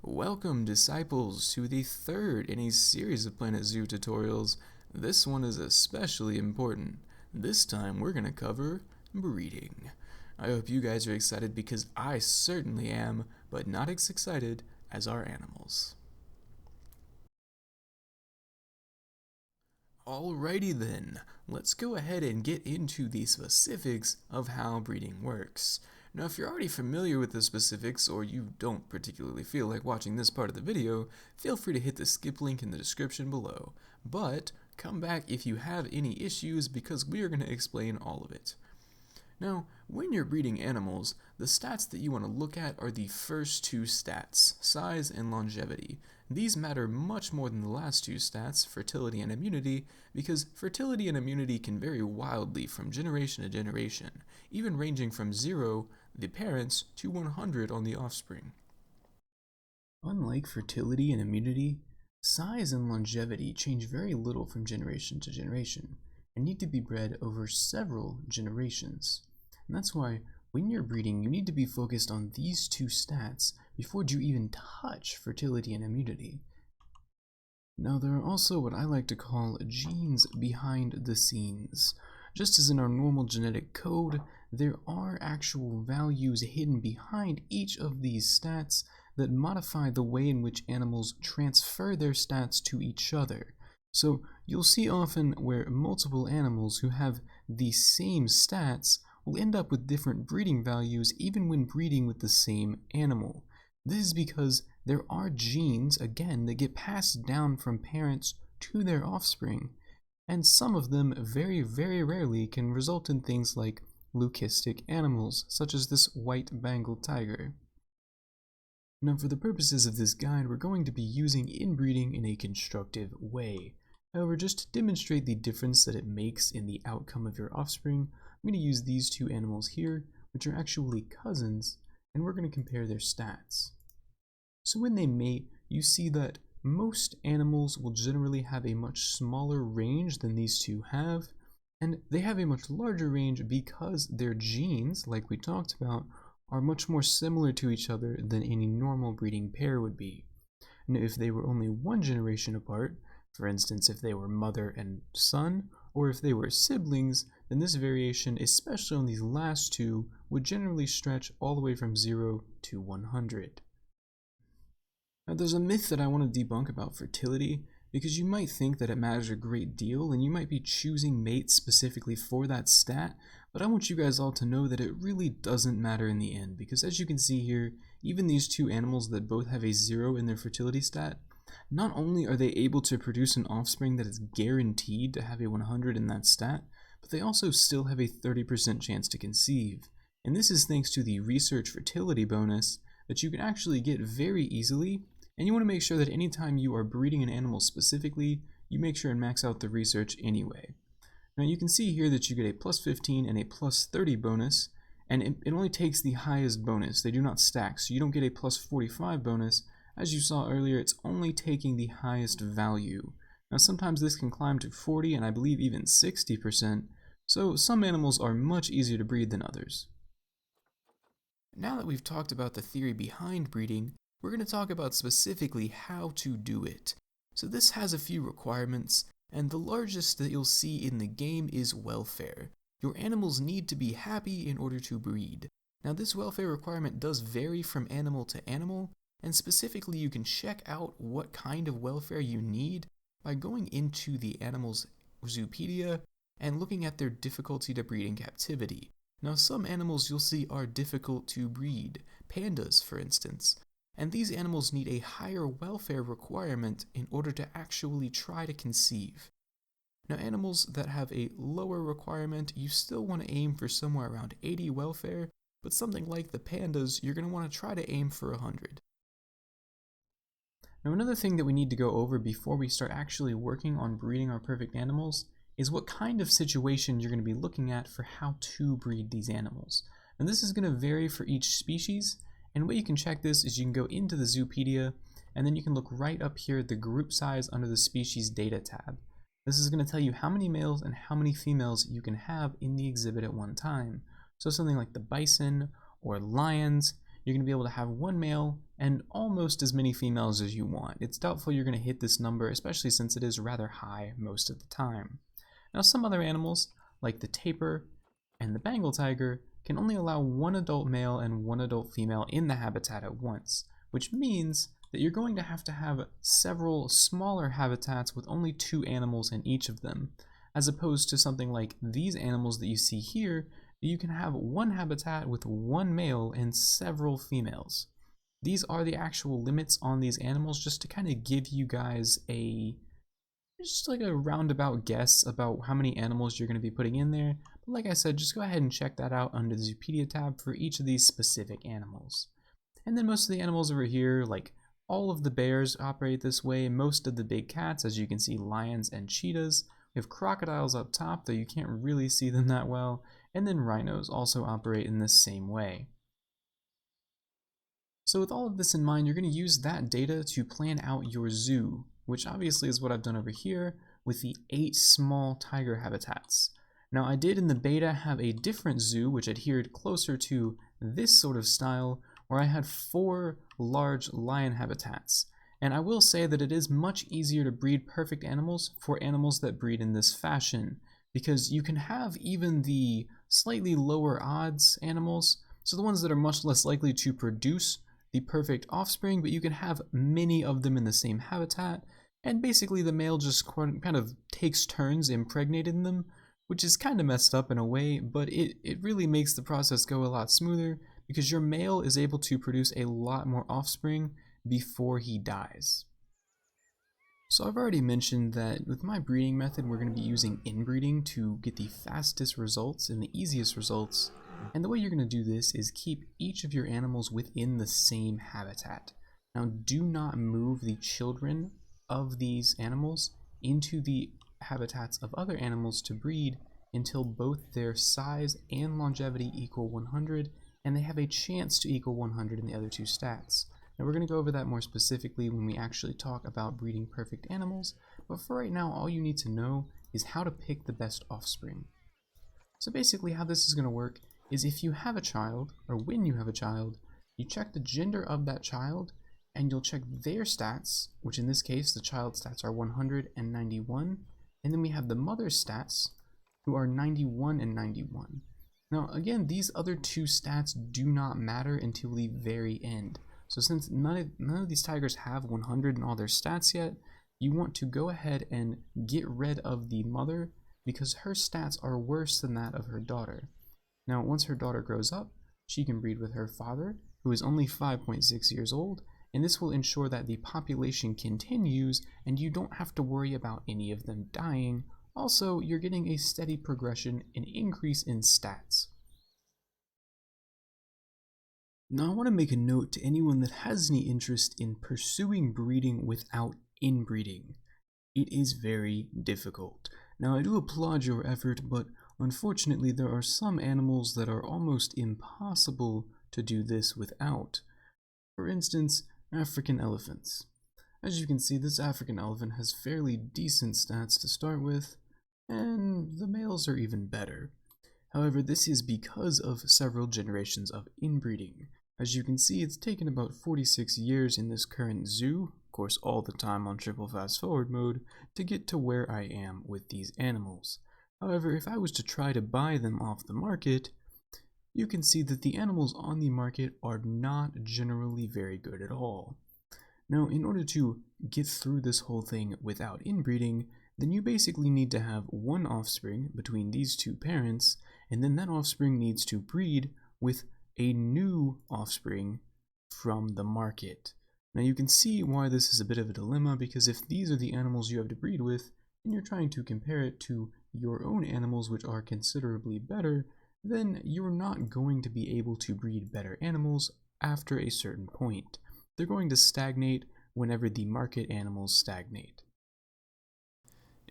Welcome, disciples, to the third in a series of Planet Zoo tutorials. This one is especially important. This time we're going to cover breeding. I hope you guys are excited because I certainly am, but not as excited as our animals. Alrighty then, let's go ahead and get into the specifics of how breeding works. Now, if you're already familiar with the specifics or you don't particularly feel like watching this part of the video, feel free to hit the skip link in the description below. But come back if you have any issues because we are going to explain all of it. Now, when you're breeding animals, the stats that you want to look at are the first two stats, size and longevity. These matter much more than the last two stats, fertility and immunity, because fertility and immunity can vary wildly from generation to generation, even ranging from 0, the parents, to 100 on the offspring. Unlike fertility and immunity, size and longevity change very little from generation to generation, and need to be bred over several generations. And that's why when you're breeding, you need to be focused on these two stats before you even touch fertility and immunity. Now, there are also what I like to call genes behind the scenes. Just as in our normal genetic code, there are actual values hidden behind each of these stats that modify the way in which animals transfer their stats to each other. So you'll see often where multiple animals who have the same stats will end up with different breeding values even when breeding with the same animal. This is because there are genes, again, that get passed down from parents to their offspring, and some of them very, very rarely can result in things like leucistic animals, such as this white Bengal tiger. Now, for the purposes of this guide, we're going to be using inbreeding in a constructive way. However, just to demonstrate the difference that it makes in the outcome of your offspring, I'm going to use these two animals here, which are actually cousins, and we're going to compare their stats. So when they mate, you see that most animals will generally have a much smaller range than these two have, and they have a much larger range because their genes, like we talked about, are much more similar to each other than any normal breeding pair would be. Now, if they were only one generation apart, for instance, if they were mother and son, or if they were siblings, then this variation, especially on these last two, would generally stretch all the way from 0 to 100. Now, there's a myth that I want to debunk about fertility, because you might think that it matters a great deal, and you might be choosing mates specifically for that stat, but I want you guys all to know that it really doesn't matter in the end, because as you can see here, even these two animals that both have a 0 in their fertility stat, not only are they able to produce an offspring that is guaranteed to have a 100 in that stat, but they also still have a 30% chance to conceive. And this is thanks to the research fertility bonus that you can actually get very easily, and you want to make sure that anytime you are breeding an animal specifically, you make sure and max out the research anyway. Now you can see here that you get a plus 15 and a plus 30 bonus, and it only takes the highest bonus. They do not stack, so you don't get a plus 45 bonus. As you saw earlier, it's only taking the highest value. Now sometimes this can climb to 40 and I believe even 60%, so some animals are much easier to breed than others. Now that we've talked about the theory behind breeding, we're going to talk about specifically how to do it. So this has a few requirements, and the largest that you'll see in the game is welfare. Your animals need to be happy in order to breed. Now this welfare requirement does vary from animal to animal, and specifically you can check out what kind of welfare you need by going into the animal's zoopedia and looking at their difficulty to breed in captivity. Now some animals you'll see are difficult to breed, pandas for instance, and these animals need a higher welfare requirement in order to actually try to conceive. Now animals that have a lower requirement, you still want to aim for somewhere around 80 welfare, but something like the pandas, you're going to want to try to aim for 100. Now another thing that we need to go over before we start actually working on breeding our perfect animals is what kind of situation you're going to be looking at for how to breed these animals. And this is going to vary for each species, and the way you can check this is you can go into the Zoopedia, and then you can look right up here at the group size under the species data tab. This is going to tell you how many males and how many females you can have in the exhibit at one time. So something like the bison or lions, you're going to be able to have one male and almost as many females as you want. It's doubtful you're going to hit this number, especially since it is rather high most of the time. Now, some other animals, like the tapir and the Bengal tiger, can only allow one adult male and one adult female in the habitat at once, which means that you're going to have several smaller habitats with only 2 animals in each of them, as opposed to something like these animals that you see here. You can have one habitat with one male and several females. These are the actual limits on these animals, just to kind of give you guys just like a roundabout guess about how many animals you're going to be putting in there. But like I said, just go ahead and check that out under the Zoopedia tab for each of these specific animals. And then most of the animals over here, like all of the bears operate this way, most of the big cats, as you can see, lions and cheetahs. We have crocodiles up top, though you can't really see them that well, and then rhinos also operate in this same way. So with all of this in mind, you're going to use that data to plan out your zoo, which obviously is what I've done over here with the 8 small tiger habitats. Now, I did in the beta have a different zoo which adhered closer to this sort of style, where I had 4 large lion habitats. And I will say that it is much easier to breed perfect animals for animals that breed in this fashion, because you can have even the slightly lower odds animals, so the ones that are much less likely to produce the perfect offspring, but you can have many of them in the same habitat, and basically the male just kind of takes turns impregnating them, which is kind of messed up in a way, but it really makes the process go a lot smoother, because your male is able to produce a lot more offspring before he dies. So I've already mentioned that with my breeding method, we're going to be using inbreeding to get the fastest results and the easiest results. And the way you're going to do this is keep each of your animals within the same habitat. Now, do not move the children of these animals into the habitats of other animals to breed until both their size and longevity equal 100, and they have a chance to equal 100 in the other 2 stats. Now, we're going to go over that more specifically when we actually talk about breeding perfect animals, but for right now, all you need to know is how to pick the best offspring. So basically how this is going to work is if you have a child, or when you have a child, you check the gender of that child, and you'll check their stats, which in this case, the child's stats are 100 and 91, and then we have the mother's stats, who are 91 and 91. Now, again, these other 2 stats do not matter until the very end. So since none of these tigers have 100 in all their stats yet, you want to go ahead and get rid of the mother, because her stats are worse than that of her daughter. Now, once her daughter grows up, she can breed with her father, who is only 5.6 years old, and this will ensure that the population continues and you don't have to worry about any of them dying. Also, you're getting a steady progression and increase in stats. Now, I want to make a note to anyone that has any interest in pursuing breeding without inbreeding. It is very difficult. Now, I do applaud your effort, but unfortunately there are some animals that are almost impossible to do this without. For instance, African elephants. As you can see, this African elephant has fairly decent stats to start with, and the males are even better. However, this is because of several generations of inbreeding. As you can see, it's taken about 46 years in this current zoo, of course all the time on triple fast forward mode, to get to where I am with these animals. However, if I was to try to buy them off the market, you can see that the animals on the market are not generally very good at all. Now, in order to get through this whole thing without inbreeding, then you basically need to have one offspring between these 2 parents, and then that offspring needs to breed with a new offspring from the market. Now, you can see why this is a bit of a dilemma, because if these are the animals you have to breed with, and you're trying to compare it to your own animals, which are considerably better, then you're not going to be able to breed better animals after a certain point. They're going to stagnate whenever the market animals stagnate.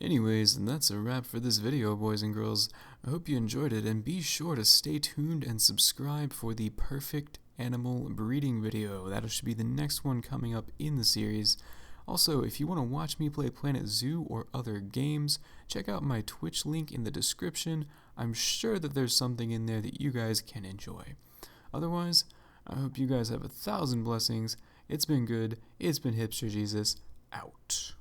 Anyways, and that's a wrap for this video, boys and girls. I hope you enjoyed it, and be sure to stay tuned and subscribe for the perfect animal breeding video. That should be the next one coming up in the series. Also, if you want to watch me play Planet Zoo or other games, check out my Twitch link in the description. I'm sure that there's something in there that you guys can enjoy. Otherwise, I hope you guys have 1,000 blessings. It's been good. It's been Hipster Jesus. Out.